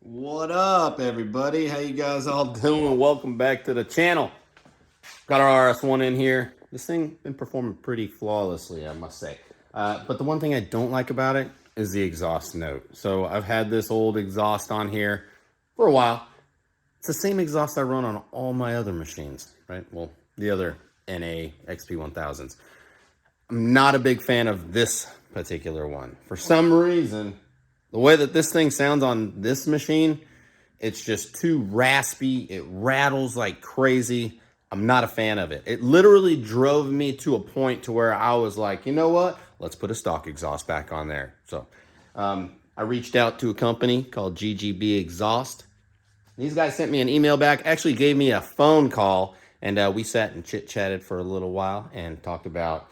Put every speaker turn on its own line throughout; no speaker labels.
What up, everybody? How you guys all doing? Welcome back to the channel. Got our RS1 in here. This thing been performing pretty flawlessly, I must say. But the one thing I don't like about it is the exhaust note. So I've had this old exhaust on here for a while. It's the same exhaust I run on all my other machines, right? Well, the other NA XP1000s. I'm not a big fan of this particular one. For some reason, the way that this thing sounds on this machine, it's just too raspy. It rattles like crazy. I'm not a fan of it. It literally drove me to a point to where I was like, you know what? Let's put a stock exhaust back on there. So I reached out to a company called GGB Exhaust. These guys sent me an email back, actually gave me a phone call, and we sat and chit-chatted for a little while and talked about,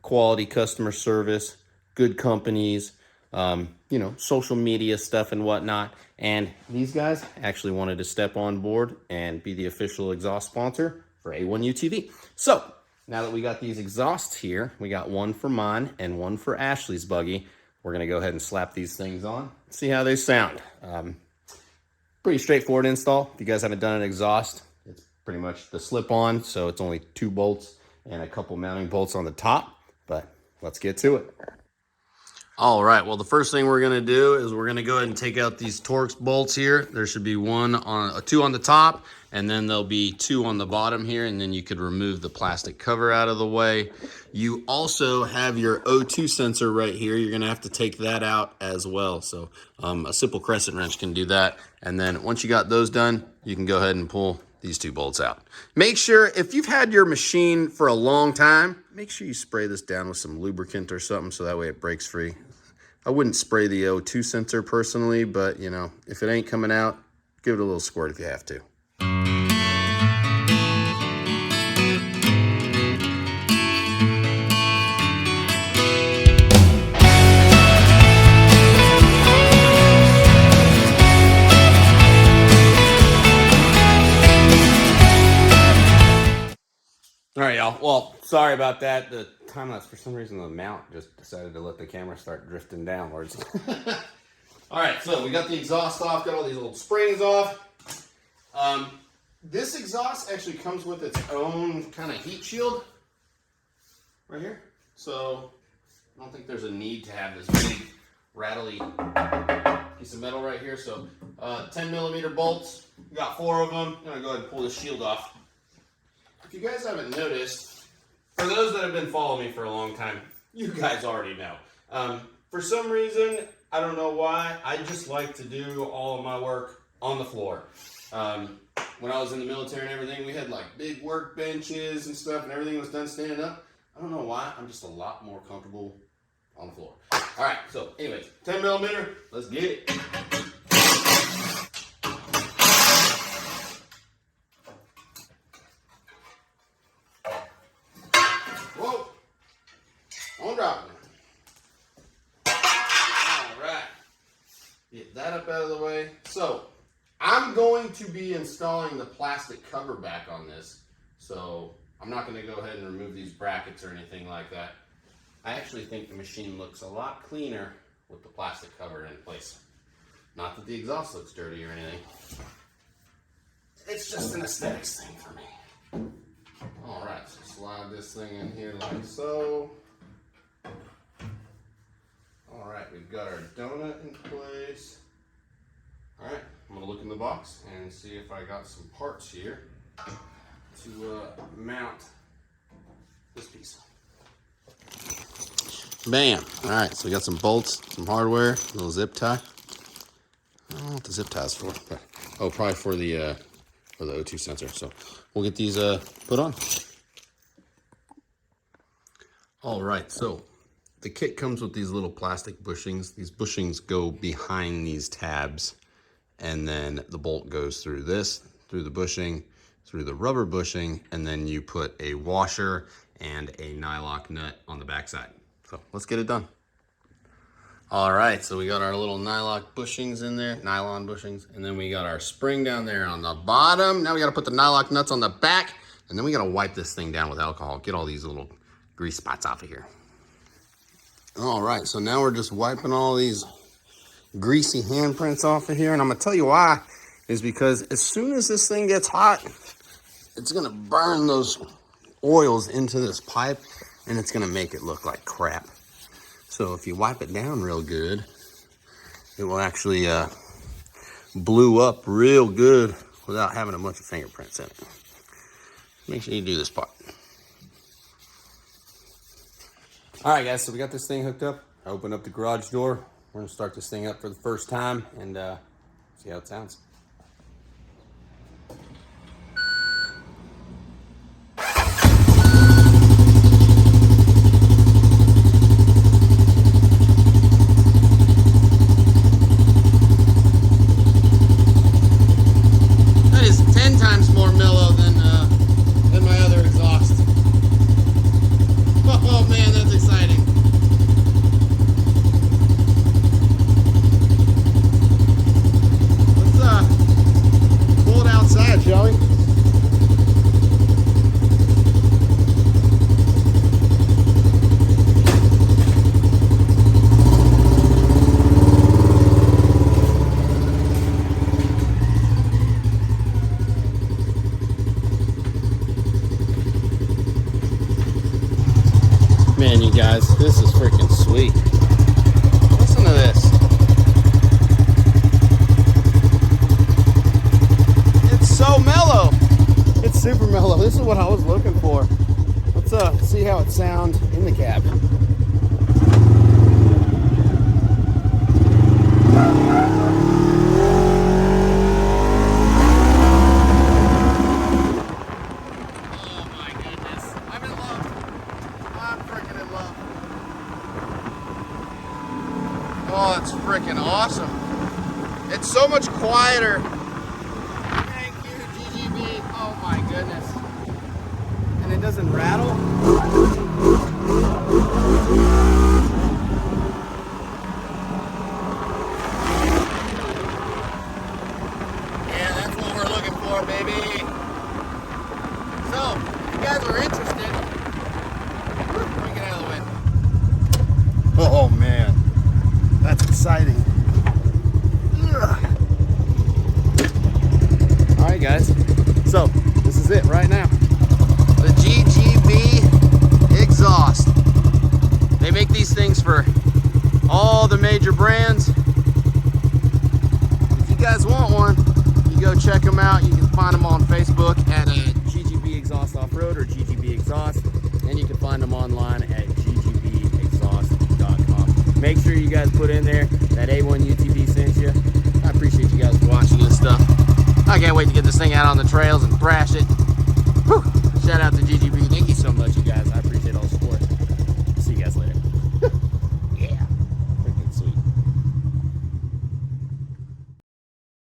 quality customer service, good companies, social media stuff and whatnot. And these guys actually wanted to step on board and be the official exhaust sponsor for A1UTV. So now that we got these exhausts here, we got one for mine and one for Ashley's buggy. We're going to go ahead and slap these things on, see how they sound. Pretty straightforward install. If you guys haven't done an exhaust, it's pretty much the slip on. So it's only 2 bolts and a couple mounting bolts on the top, but let's get to it. All right, well, the first thing we're gonna do is we're gonna go ahead and take out these Torx bolts here. There should be 2 on the top, and then there'll be 2 on the bottom here, and then you could remove the plastic cover out of the way. You also have your O2 sensor right here. You're gonna have to take that out as well. So a simple crescent wrench can do that. And then once you got those done, you can go ahead and pull these 2 bolts out. Make sure, if you've had your machine for a long time, make sure you spray this down with some lubricant or something so that way it breaks free. I wouldn't spray the O2 sensor personally, but if it ain't coming out, give it a little squirt if you have to. All right, y'all. Well, sorry about that. The time lapse, for some reason, the mount just decided to let the camera start drifting downwards. All right, so we got the exhaust off, got all these little springs off. This exhaust actually comes with its own kind of heat shield right here. So I don't think there's a need to have this big rattly piece of metal right here. So 10 millimeter bolts, we got 4 of them. I'm gonna go ahead and pull this shield off. If you guys haven't noticed, for those that have been following me for a long time, you guys already know. For some reason, I don't know why, I just like to do all of my work on the floor. When I was in the military and everything, we had like big work benches and stuff, and everything was done standing up. I don't know why, I'm just a lot more comfortable on the floor. All right, so anyways, 10 millimeter, let's get it. Whoa, don't drop it. All right, get that up out of the way. So I'm going to be installing the plastic cover back on this. So I'm not going to go ahead and remove these brackets or anything like that. I actually think the machine looks a lot cleaner with the plastic cover in place. Not that the exhaust looks dirty or anything. It's just an aesthetics thing for me. All right, so slide this thing in here like so. All right, we've got our donut in place. All right, I'm gonna look in the box and see if I got some parts here to mount this piece. Bam! All right, so we got some bolts, some hardware, a little zip tie. I don't know what the zip tie is for, but probably for the O2 sensor. So we'll get these put on. All right, so the kit comes with these little plastic bushings. These bushings go behind these tabs, and then the bolt goes through this, through the bushing, through the rubber bushing, and then you put a washer and a nylock nut on the backside. So let's get it done. All right, so we got our little nylon bushings in there, nylon bushings, and then we got our spring down there on the bottom. Now we got to put the nylock nuts on the back, and then we got to wipe this thing down with alcohol, get all these little grease spots off of here. All right, so now we're just wiping all these greasy handprints off of here. And I'm gonna tell you why, is because as soon as this thing gets hot, it's gonna burn those oils into this pipe and it's gonna make it look like crap. So if you wipe it down real good, it will actually blue up real good without having a bunch of fingerprints in it. Make sure you do this part. All right, guys, so we got this thing hooked up. I opened up the garage door. We're gonna start this thing up for the first time and see how it sounds. That is 10 times more mellow than my other exhaust. Oh man, that's exciting. Let's pull it outside, shall we? Man, you guys, this is freaking sweet. Listen to this. It's so mellow. It's super mellow. This is what I was looking for. Let's see how it sounds in the cabin. Oh my goodness. I'm in love. I'm freaking in love. Oh, it's freaking awesome. It's so much quieter. Thank you, GGB. Oh my goodness. And it doesn't rattle. Yeah, that's what we're looking for, baby. So, if you guys are interested, let me get out of the way. Oh man, that's exciting. Ugh. All right, guys. So this is it right now. The GGB exhaust. They make these things for all the major brands. If you guys want one, you go check them out. You can find them on Facebook at GGB Exhaust Off-Road or GGB Exhaust, and you can find them online at ggbexhaust.com. Make sure you guys put in there that A1 UTV sent you. I appreciate you guys watching this stuff. I can't wait to get this thing out on the trails and thrash it. Whew. Shout out to GGB.